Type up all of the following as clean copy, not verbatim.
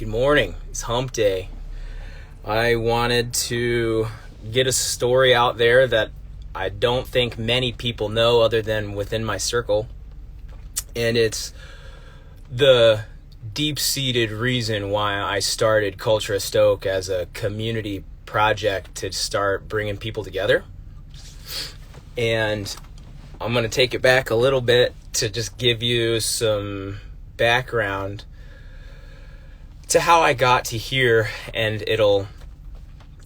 Good morning. It's hump day. I wanted to get a story out there that I don't think many people know other than within my circle. And it's the deep-seated reason why I started Culture of Stoke as a community project to start bringing people together. And I'm going to take it back a little bit to just give you some background to how I got to here, and it'll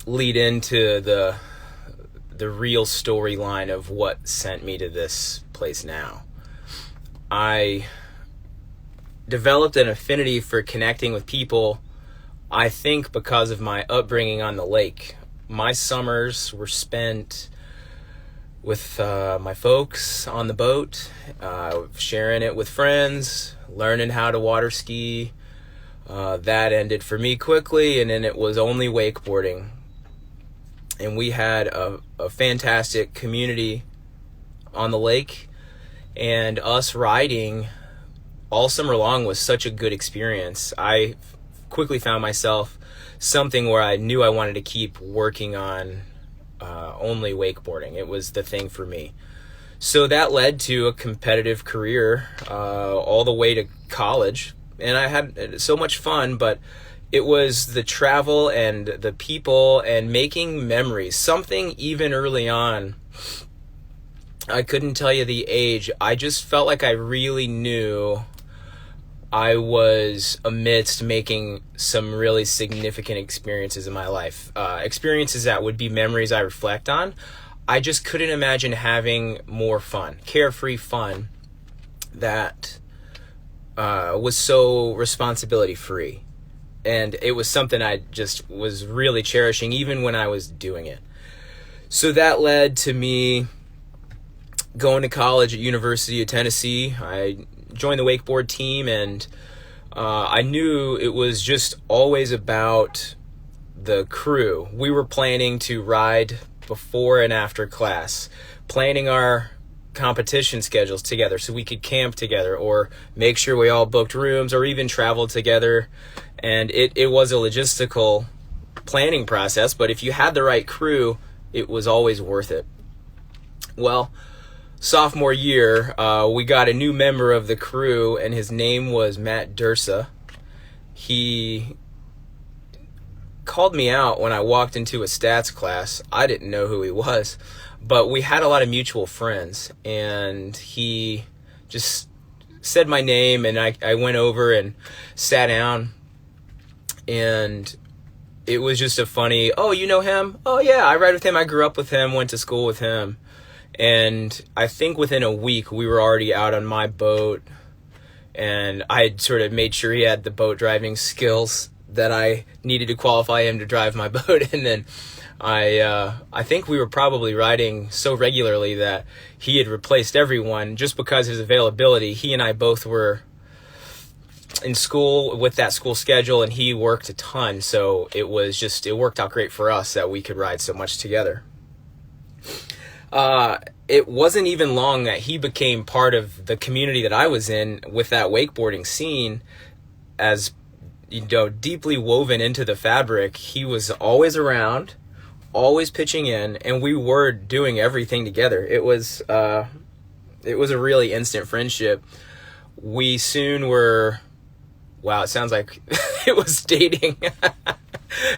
lead into the real storyline of what sent me to this place now. I developed an affinity for connecting with people, I think because of my upbringing on the lake. My summers were spent with my folks on the boat, sharing it with friends, learning how to water ski. That ended for me quickly, and then it was only wakeboarding. And we had a fantastic community on the lake, and us riding all summer long was such a good experience. I quickly found myself something where I knew I wanted to keep working on only wakeboarding. It was the thing for me. So that led to a competitive career all the way to college. And I had so much fun, but it was the travel and the people and making memories. Something even early on, I couldn't tell you the age. I just felt like I really knew I was amidst making some really significant experiences in my life. Experiences that would be memories I reflect on. I just couldn't imagine having more fun, carefree fun that was so responsibility free. And it was something I just was really cherishing even when I was doing it. So that led to me going to college at University of Tennessee. I joined the wakeboard team, and I knew it was just always about the crew. We were planning to ride before and after class, planning our competition schedules together so we could camp together or make sure we all booked rooms or even traveled together. And it was a logistical planning process, but if you had the right crew, it was always worth it. Well, sophomore year, we got a new member of the crew, and his name was Matt Dursa. He called me out when I walked into a stats class. I didn't know who he was, but we had a lot of mutual friends, and he just said my name, and I went over and sat down, and it was just a funny, oh, you know him? Oh, yeah, I ride with him. I grew up with him, went to school with him. And I think within a week, we were already out on my boat, and I had sort of made sure he had the boat driving skills that I needed to qualify him to drive my boat. And then I think we were probably riding so regularly that he had replaced everyone just because of his availability. He and I both were in school with that school schedule, and he worked a ton. So it worked out great for us that we could ride so much together. It wasn't even long that he became part of the community that I was in with that wakeboarding scene. As deeply woven into the fabric, he was always around, always pitching in, and we were doing everything together. It was a really instant friendship. We soon were, wow, it sounds like it was dating.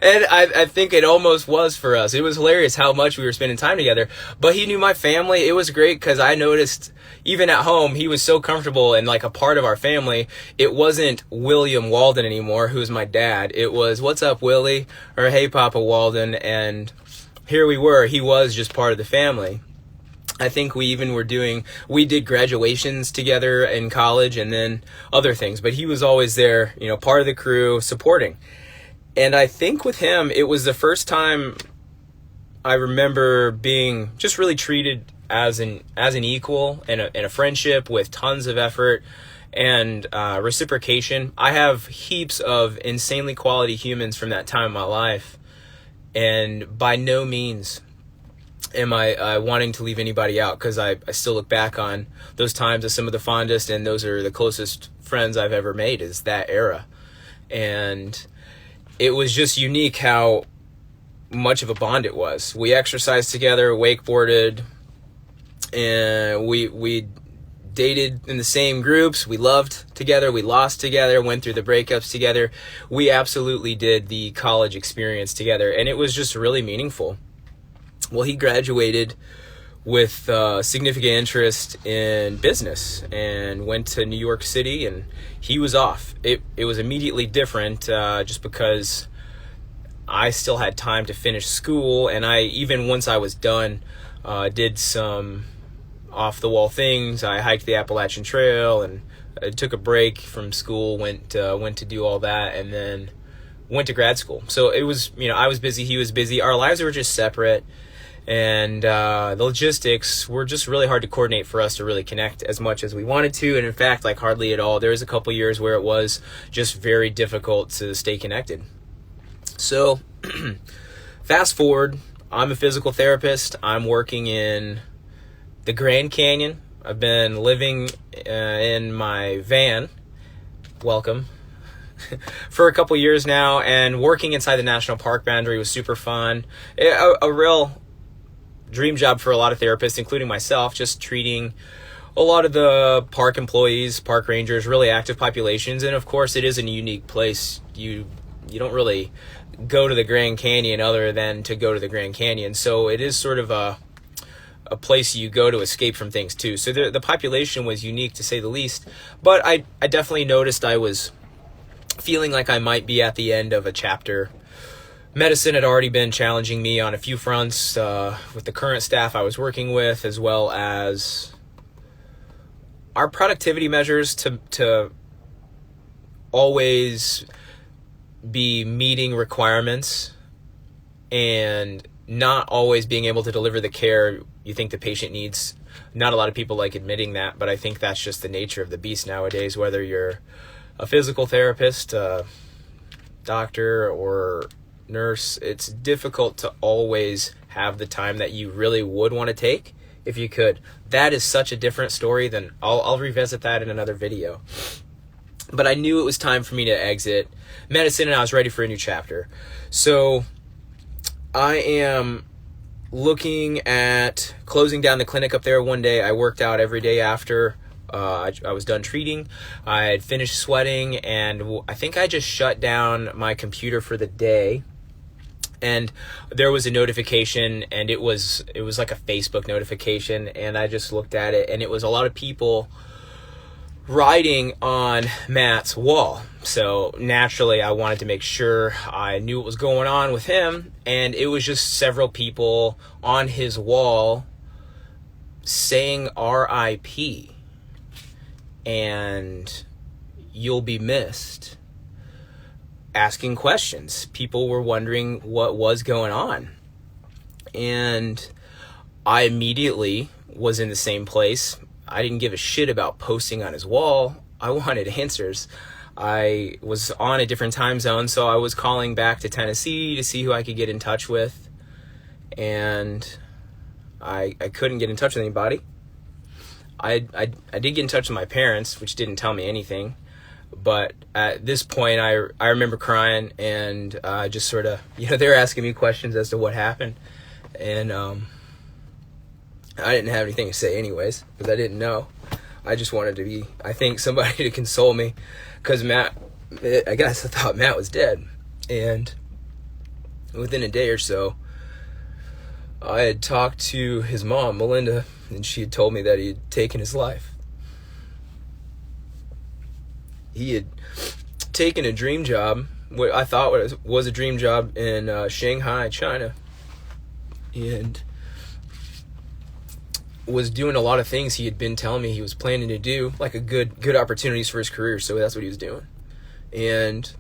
And I think it almost was for us. It was hilarious how much we were spending time together. But he knew my family. It was great because I noticed even at home, he was so comfortable and like a part of our family. It wasn't William Walden anymore, who's my dad. It was, what's up, Willie? Or, hey, Papa Walden. And here we were. He was just part of the family. I think we did graduations together in college and then other things. But he was always there, part of the crew, supporting. And I think with him, it was the first time I remember being just really treated as an equal in a friendship with tons of effort and reciprocation. I have heaps of insanely quality humans from that time in my life, and by no means am I wanting to leave anybody out, because I still look back on those times as some of the fondest, and those are the closest friends I've ever made, is that era. And it was just unique how much of a bond it was. We exercised together, wakeboarded, and we dated in the same groups. We loved together, we lost together, went through the breakups together. We absolutely did the college experience together, and it was just really meaningful. Well, he graduated with significant interest in business and went to New York City, and he was off. It was immediately different just because I still had time to finish school, and I, even once I was done, did some off-the-wall things. I hiked the Appalachian Trail, and I took a break from school, went to do all that, and then went to grad school. So it was, I was busy, he was busy. Our lives were just separate, and the logistics were just really hard to coordinate for us to really connect as much as we wanted to, and in fact, like hardly at all. There was a couple years where it was just very difficult to stay connected. So fast forward, I'm a physical therapist. I'm working in the Grand Canyon. I've been living in my van, welcome, for a couple years now, and working inside the national park boundary was super fun. A real dream job for a lot of therapists, including myself, just treating a lot of the park employees, park rangers, really active populations. And of course, it is a unique place. You don't really go to the Grand Canyon other than to go to the Grand Canyon. So it is sort of a place you go to escape from things too. So the population was unique, to say the least. But I definitely noticed I was feeling like I might be at the end of a chapter. Medicine had already been challenging me on a few fronts with the current staff I was working with, as well as our productivity measures to always be meeting requirements and not always being able to deliver the care you think the patient needs. Not a lot of people like admitting that, but I think that's just the nature of the beast nowadays, whether you're a physical therapist, a doctor, or nurse. It's difficult to always have the time that you really would want to take if you could. That is such a different story than I'll revisit that in another video. But I knew it was time for me to exit medicine, and I was ready for a new chapter. So I am looking at closing down the clinic up there one day. I worked out every day after I was done treating. I had finished sweating, and I think I just shut down my computer for the day. And there was a notification, and it was like a Facebook notification, and I just looked at it, and it was a lot of people writing on Matt's wall. So naturally, I wanted to make sure I knew what was going on with him, and it was just several people on his wall saying RIP and you'll be missed, asking questions. People were wondering what was going on, and I immediately was in the same place. I didn't give a shit about posting on his wall. I wanted answers. I was on a different time zone, so I was calling back to Tennessee to see who I could get in touch with, and I couldn't get in touch with anybody. I did get in touch with my parents, which didn't tell me anything, but at this point I remember crying, and just sort of, they were asking me questions as to what happened, and I didn't have anything to say anyways, because I didn't know. I just wanted to be, I think, somebody to console me, because I guess I thought Matt was dead. And within a day or so, I had talked to his mom, Melinda, and she had told me that he had taken his life. He had taken a dream job, what I thought was a dream job in Shanghai, China, and was doing a lot of things he had been telling me he was planning to do, like a good opportunities for his career. So that's what he was doing. And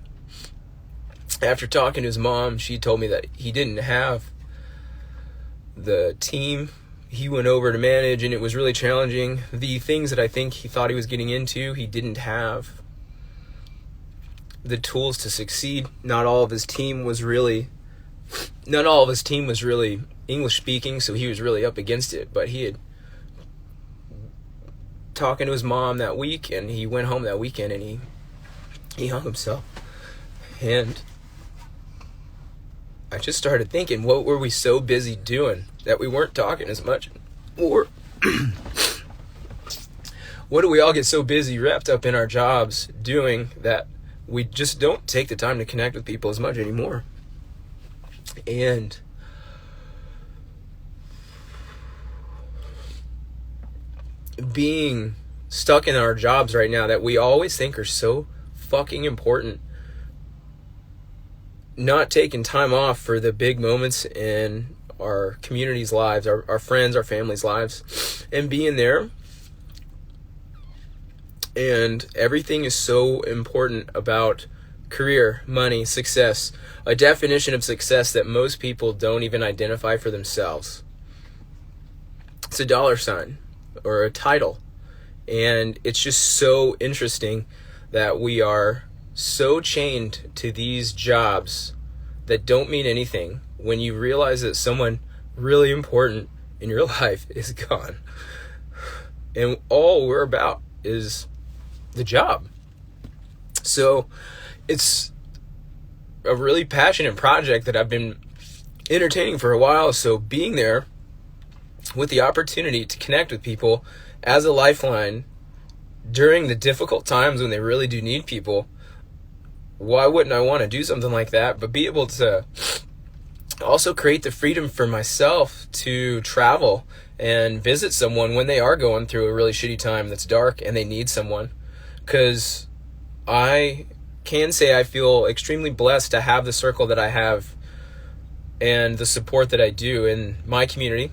after talking to his mom, she told me that he didn't have the team he went over to manage, and it was really challenging. The things that I think he thought he was getting into, he didn't have the tools to succeed. Not all of his team was really English speaking, so he was really up against it. But he had talking to his mom that week, and he went home that weekend, and he hung himself. And I just started thinking, what were we so busy doing that we weren't talking as much? Or what do we all get so busy wrapped up in our jobs doing that we just don't take the time to connect with people as much anymore? And being stuck in our jobs right now that we always think are so fucking important, not taking time off for the big moments in our community's lives, our friends, our family's lives, and being there. And everything is so important about career, money, success, a definition of success that most people don't even identify for themselves. It's a dollar sign or a title. And it's just so interesting that we are so chained to these jobs that don't mean anything when you realize that someone really important in your life is gone. And all we're about is the job. So it's a really passionate project that I've been entertaining for a while. So being there with the opportunity to connect with people as a lifeline during the difficult times when they really do need people, why wouldn't I want to do something like that? But be able to also create the freedom for myself to travel and visit someone when they are going through a really shitty time that's dark and they need someone. Because I can say I feel extremely blessed to have the circle that I have and the support that I do in my community.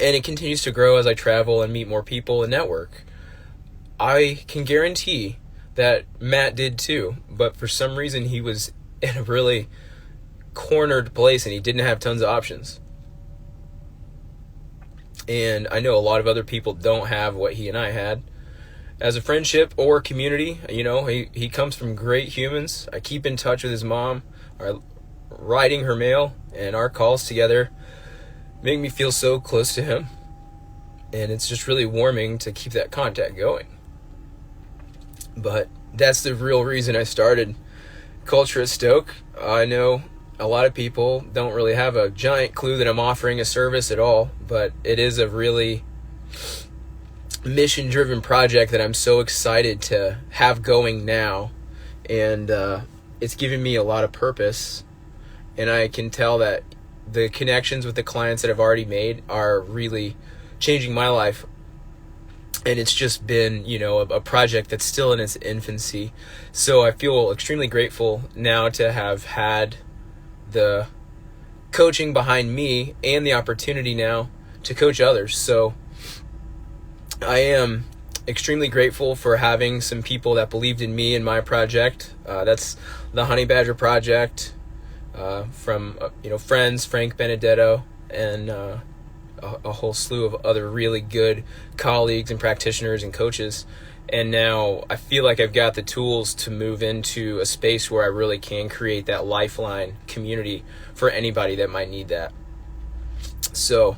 And it continues to grow as I travel and meet more people and network. I can guarantee that Matt did too, but for some reason he was in a really cornered place and he didn't have tons of options. And I know a lot of other people don't have what he and I had as a friendship or community. You know, he comes from great humans. I keep in touch with his mom, writing her mail, and our calls together make me feel so close to him. And it's just really warming to keep that contact going. But that's the real reason I started Culture at Stoke. I know a lot of people don't really have a giant clue that I'm offering a service at all, but it is a really mission-driven project that I'm so excited to have going now. And it's given me a lot of purpose. And I can tell that the connections with the clients that I've already made are really changing my life. And it's just been, you know, a project that's still in its infancy. So I feel extremely grateful now to have had the coaching behind me and the opportunity now to coach others. So I am extremely grateful for having some people that believed in me and my project. That's the Honey Badger Project, from friends, Frank Benedetto, and a whole slew of other really good colleagues and practitioners and coaches. And now I feel like I've got the tools to move into a space where I really can create that lifeline community for anybody that might need that. So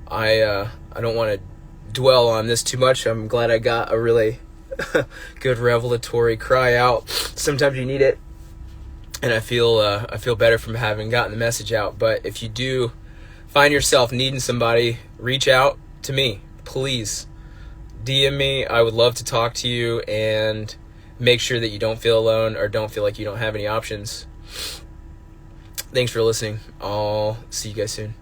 I don't want to dwell on this too much. I'm glad I got a really good revelatory cry out. Sometimes you need it, and I feel better from having gotten the message out. But if you do find yourself needing somebody, reach out to me, please. DM me. I would love to talk to you and make sure that you don't feel alone or don't feel like you don't have any options. Thanks for listening. I'll see you guys soon.